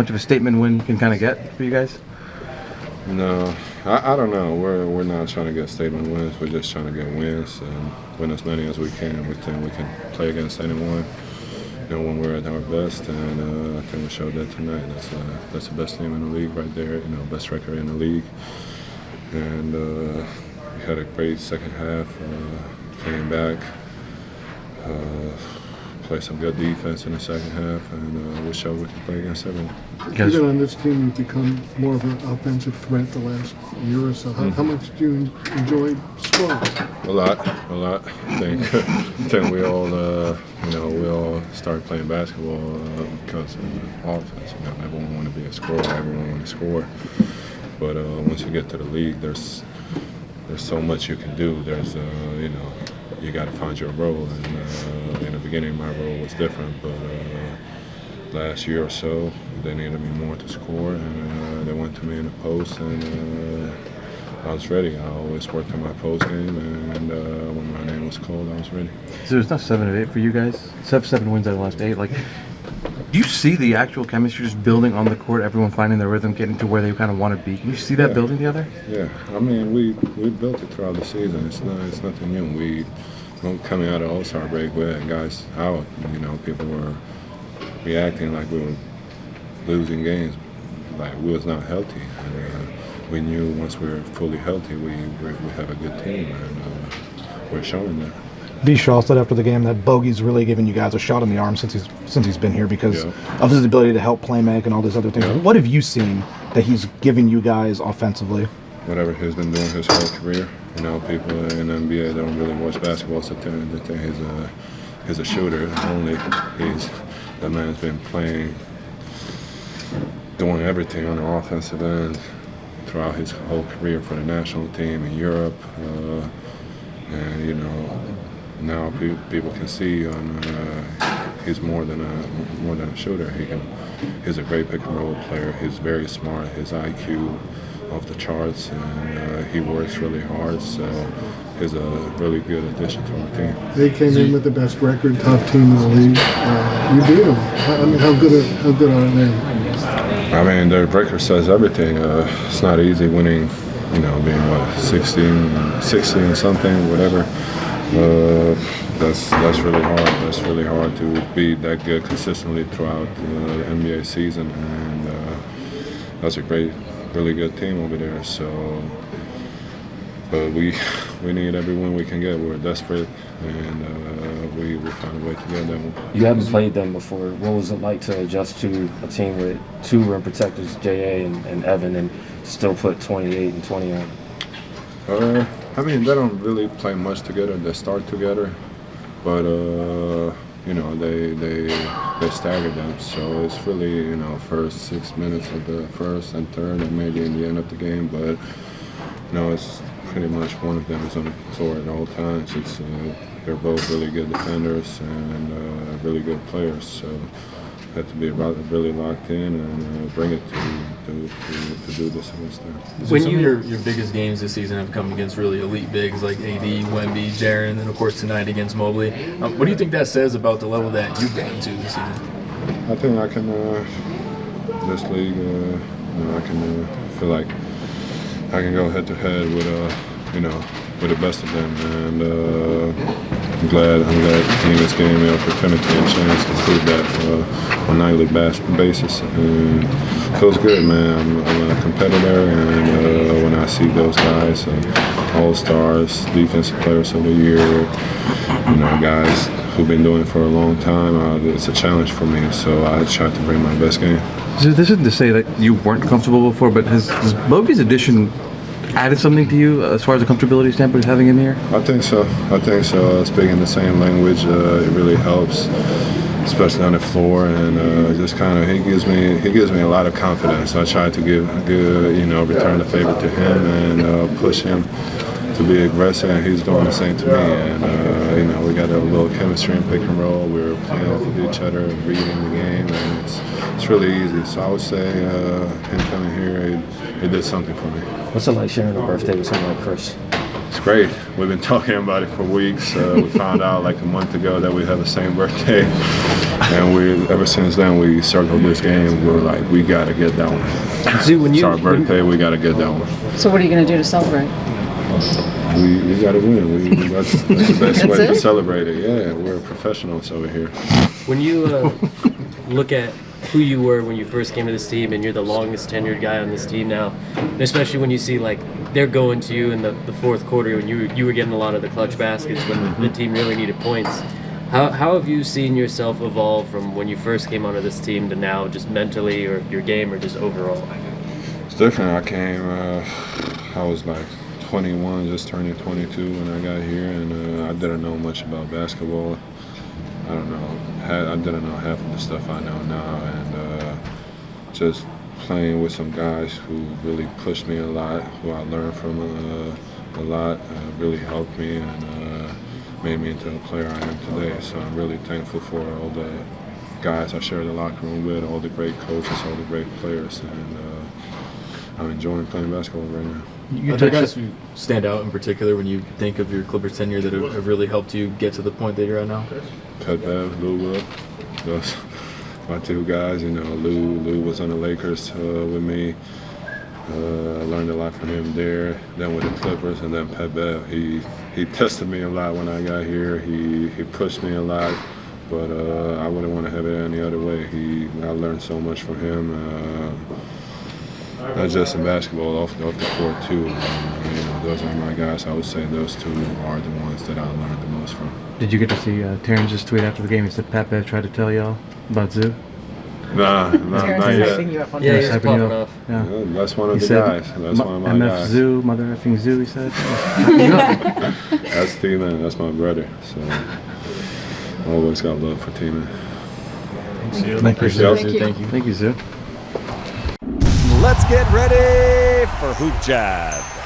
much of a statement win can kind of get for you guys? No, I don't know. We're not trying to get statement wins. We're just trying to get wins and win as many as we can. We think we can play against anyone, when we're at our best, and I think we showed that tonight. That's the best team in the league right there. Best record in the league, and we had a great second half. Came back. Play some good defense in the second half, and we showed we can play against everyone. Even on this team, you've become more of an offensive threat the last year or so. How much do you enjoy scoring? A lot. I think we all, we all started playing basketball because of offense. Everyone want to be a scorer. Everyone want to score. But once you get to the league, there's so much you can do. There's, you got to find your role. And in the beginning, my role was different. But last year or so, they needed me more to score, and they went to me in the post, and I was ready. I always worked on my post game, and when my name was called, I was ready. So there's not 7 of 8 for you guys. 7 wins out of the last 8. Like, do you see the actual chemistry just building on the court? Everyone finding their rhythm, getting to where they kind of want to be. Can you see that building together? Yeah, I mean, we built it throughout the season. It's nothing new. We coming out of All-Star break, we had guys out. People were reacting like we were losing games, like we was not healthy. And we knew once we were fully healthy, we have a good team, and we're showing that. B. Shaw said after the game that Bogey's really given you guys a shot in the arm since he's been here because of his ability to help play make and all these other things. Yeah. What have you seen that he's giving you guys offensively? Whatever he's been doing his whole career. People in the NBA don't really watch basketball, so they think he's a shooter. Only that man's been playing, doing everything on the offensive end throughout his whole career for the national team in Europe, and now people can see he's more than a shooter. He's a great pick and roll player. He's very smart. His IQ off the charts, and he works really hard. So he's a really good addition to our team. They came in with the best record, top team in the league. You beat them. I mean, how good are they? I mean, their record says everything. It's not easy winning. Being 16 something, whatever. That's really hard. That's really hard to be that good consistently throughout the NBA season, and that's a really good team over there. So, but we need every win we can get. We're desperate, and we find a way to get that one. You haven't played them before. What was it like to adjust to a team with 2 rim protectors, J.A. and Evan, and still put 28 and 20 on? I mean, they don't really play much together. They start together, but they stagger them. So it's really first 6 minutes of the first and third, and maybe in the end of the game. But it's pretty much one of them is on the floor at all times. They're both really good defenders and really good players. So have to be really locked in and bring it to do this against them. When some of your biggest games this season have come against really elite bigs like AD, Wemby, Jaren, and of course tonight against Mobley. What do you think that says about the level that you've gotten to this season? I think I can, this league, I can feel like I can go head to head with the best of them, and I'm glad the team is giving me an opportunity and chance to prove that on a nightly basis. And it feels good, man. I'm a competitor, and when I see those guys, all-stars, defensive players of the year, guys who've been doing it for a long time, it's a challenge for me. So I try to bring my best game. So this isn't to say that you weren't comfortable before, but has Bogey's addition added something to you as far as a comfortability standpoint of having him here? I think so. Speaking the same language, it really helps, especially on the floor, and just kind of he gives me a lot of confidence. I try to give return the favor to him and push him to be aggressive, and he's doing the same to me. And we got a little chemistry in pick and roll. We're playing off of each other, reading the game, and it's really easy. So I would say him coming here, it did something for me. What's it like sharing a birthday with someone like Chris? It's great. We've been talking about it for weeks. We found out like a month ago that we have the same birthday. And ever since then, we circled this game. We're like, we got to get that one. See, when It's you our birthday, we got to get that one. So what are you going to do to celebrate? We got to win. That's the best way to it? celebrate it. Yeah, we're professionals over here. when you look at who you were when you first came to this team, and you're the longest tenured guy on this team now, and especially when you see like they're going to you in the fourth quarter when you were getting a lot of the clutch baskets when the team really needed points. How have you seen yourself evolve from when you first came onto this team to now, just mentally or your game or just overall? It's different. I was like 21, just turning 22 when I got here, and I didn't know much about basketball. I don't know. I didn't know half of the stuff I know now, and just playing with some guys who really pushed me a lot, who I learned from a lot, really helped me and made me into the player I am today. So I'm really thankful for all the guys I shared the locker room with, all the great coaches, all the great players, and I'm enjoying playing basketball right now. Are there guys who stand out in particular when you think of your Clippers tenure that have really helped you get to the point that you're at now? Pat Bev, Lou Will, those my two guys. You know, Lou was on the Lakers with me. I learned a lot from him there. Then with the Clippers, and then Pat Bev. He tested me a lot when I got here. He pushed me a lot, but I wouldn't want to have it any other way. I learned so much from him. Not just in basketball, off the court too. Those are my guys. I would say those two are the ones that I learned the most from. Did you get to see Terrence just tweet after the game? He said Pat Bev tried to tell y'all about Zoo. Nah, Terrence not is yet. hyping you up on Yeah, Twitter. he's hyping popping you up. off. Yeah. Yeah, that's one of He the said, guys. That's one of my MF guys. Zoo, mother effing Zoo, he said. That's T-Man. That's my brother. So always got love for T-Man. Thank you. Thank you. Thank you. Thank you, Zoo. Let's get ready for Hoop Jab.